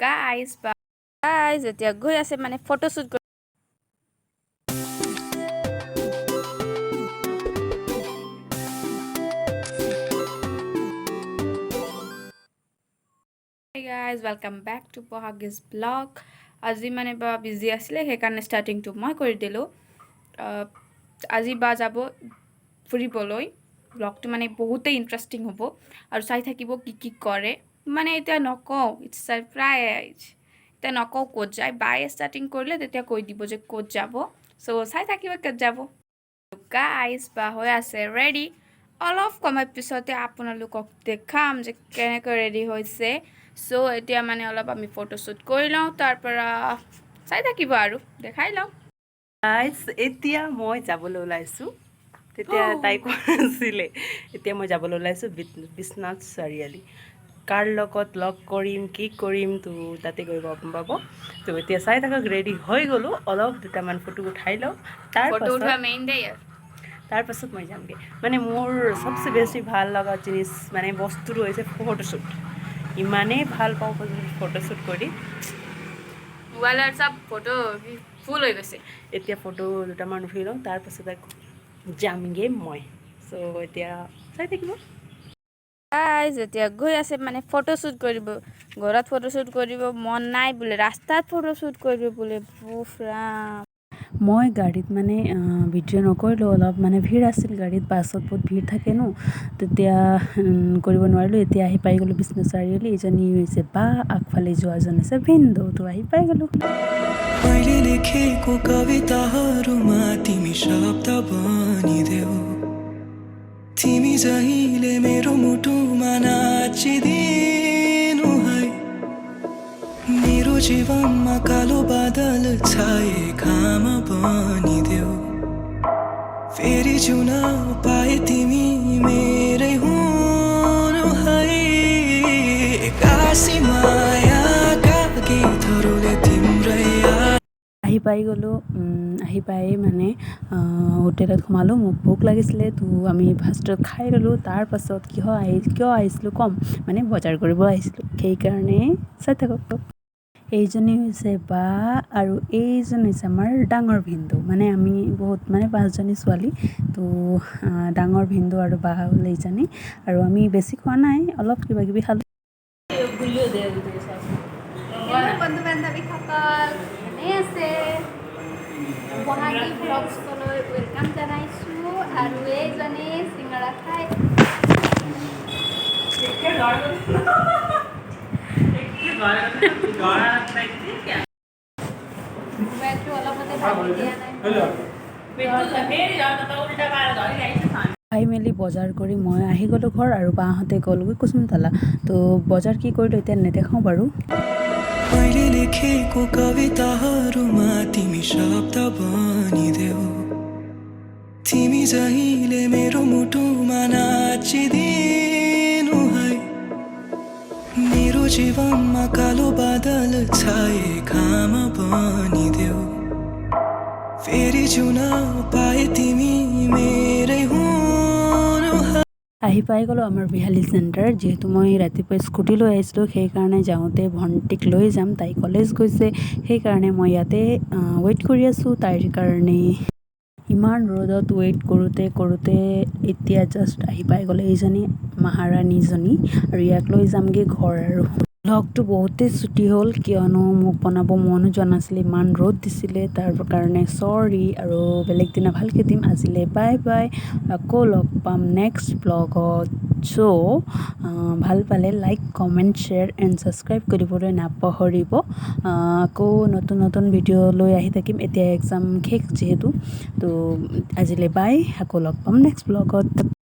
Guys এতিয়া গৈ আছে মানে photoshoot guys, welcome back to bohagi's vlog. আজি মানে বা বিজি আছিলে সেইকাৰণে ষ্টাৰ্টিংটো মই কৰি দিলোঁ। আজি বা যাব ফুৰিবলৈ। ব্লগটো মানে বহুতেই ইণ্টাৰেষ্টিং হ'ব আৰু চাই থাকিব কি কি কৰে। মানে এতিয়া নকওঁ, ইটছ ছাৰপ্ৰাইজ। এতিয়া নকওঁ ক'ত যায়, বাই ষ্টাৰ্টিং কৰিলে তেতিয়া কৈ দিব যে ক'ত যাব। চ' চাই থাকিব ক'ত যাব। গাইজ বা হৈ আছে ৰেডি। অলপ সময় পিছতে আপোনালোকক দেখাম যে কেনেকৈ ৰেডি হৈছে। চ' এতিয়া মানে অলপ আমি ফটোশ্বুট কৰি লওঁ, তাৰ পৰা চাই থাকিব আৰু দেখাই লওঁ। গাইজ এতিয়া মই যাবলৈ ওলাইছোঁ। তেতিয়া তাই কৈছিলে এতিয়া মই যাবলৈ ওলাইছোঁ বিশ্বনাথ চাৰিআলি। কাৰ লগত লগ কৰিম কি কৰিম তো তাতে গৈ গম পাব। তো এতিয়া চাই থাকক, ৰেডি হৈ গ'লোঁ। অলপ দুটামান ফটো উঠাই লওঁ, তাৰপাছত মই যামগৈ। মানে মোৰ চবচে বেছি ভাল লগা জিনিস মানে বস্তুটো হৈছে ফটোশ্বুট। ইমানেই ভাল পাওঁ ফটোশ্বুট কৰি। মোবাইলৰ চব ফটো ফুল হৈ গৈছে। এতিয়া ফটো দুটামান উঠি লওঁ, তাৰপাছত যামগৈ মই। চ' এতিয়া চাই থাকিব। গাইজ এতিয়া গৈ আছে মানে ফটোশ্বুট কৰিব। ঘৰত ফটোশ্বুট কৰিব মন নাই বোলে, ৰাস্তাত ফটোশ্বুট কৰিব বোলে। ৰাম, মই গাড়ীত মানে ভিডিঅ' নকৰিলোঁ, অলপ মানে ভিৰ আছিল গাড়ীত। বাছত বহুত ভিৰ থাকে ন, তেতিয়া কৰিব নোৱাৰিলোঁ। এতিয়া আহি পাই গ'লোঁ বিশ্বনাথ চাৰিআলি। এজনী হৈছে বা, আগফালে যোৱাজন হৈছে ভিনদেউ। তো আহি পাই গ'লোঁ। मैले लेखेको कविताहरूमा तिमी शब्द बनिदेऊ, तिमी जहिले मेरो मुटुमा नाचिदिनु है। मेरो जीवनमा कालो बादल छाए घाम बनिदेऊ, फेरि जुन पाए तिमी मेरै हुनु है। एक्कासी मायाका गीतहरूले तिम्रै আহি পাই গ'লোঁ। আহি পাই মানে হোটেলত সোমালোঁ। মোক ভোক লাগিছিলে, তো আমি ফাৰ্ষ্টত খাই ল'লোঁ। তাৰপাছত কিয় আহিছিলোঁ ক'ম, মানে বজাৰ কৰিব আহিছিলোঁ। সেইকাৰণে চাই থাকক। এইজনী হৈছে বা আৰু এইজন হৈছে আমাৰ ডাঙৰ ভিনদেউ। মানে আমি বহুত মানে 5জনী ছোৱালী, তো ডাঙৰ ভিনদেউ আৰু বা হ'ল এইজনী। আৰু আমি বেছি খোৱা নাই, অলপ কিবা কিবি খালোঁ। বন্ধু বান্ধৱীসকল এনেই আছে, বহাগী ব্লগছলৈ ৱেলকাম জনাইছোঁ। আৰু এইজনী চিঙৰা খাই মোবাইলটো অলপতে ভাঙি দিয়া নাই। খাই মেলি বজাৰ কৰি মই আহি গ'লোঁ ঘৰ, আৰু বাহঁতে গ'লগৈ কুসুমতলা। তো বজাৰ কি কৰিলোঁ এতিয়া নেদেখাওঁ বাৰু। मैले लेखेको कविताहरूमा तिमी शब्द बनिदेऊ, तिमी जहिले मेरो मुटुमा नाचिदिनु है। मेरो जीवनमा कालो बादल छाए घाम बनिदेऊ, फेरि जुन पाए तिमी मेरै हुनु है। আহি পাই গ'লোঁ আমাৰ বিহালী চেণ্টাৰ। যিহেতু মই ৰাতিপুৱা স্কুটি লৈ আহিছিলোঁ, সেইকাৰণে যাওঁতে ভণ্টিক লৈ যাম, তাই কলেজ গৈছে। সেইকাৰণে মই ইয়াতে ৱেইট কৰি আছোঁ তাইৰ কাৰণে। ইমান ৰ'দত ৱেইট কৰোঁতে এতিয়া জাষ্ট আহি পাই গ'লে এইজনী মহাৰাণীজনী, আৰু ইয়াক লৈ যামগৈ ঘৰ। আৰু ব্লগটো বহুতেই ছুটি হ'ল, কিয়নো মোক বনাব মনো যোৱা নাছিলে, ইমান ৰ'দ দিছিলে। তাৰ কাৰণে চৰি, আৰু বেলেগ দিনা ভালকৈ দিম। আজিলৈ বাই বাই, আকৌ লগ পাম নেক্সট ব্লগত। চ' ভাল পালে like, comment, share and subscribe কৰিবলৈ নাপাহৰিব। আকৌ নতুন ভিডিঅ' লৈ আহি থাকিম। এতিয়া এক্সাম শেষ যিহেতু, তো আজিলৈ বাই, আকৌ লগ পাম নেক্সট ব্লগত।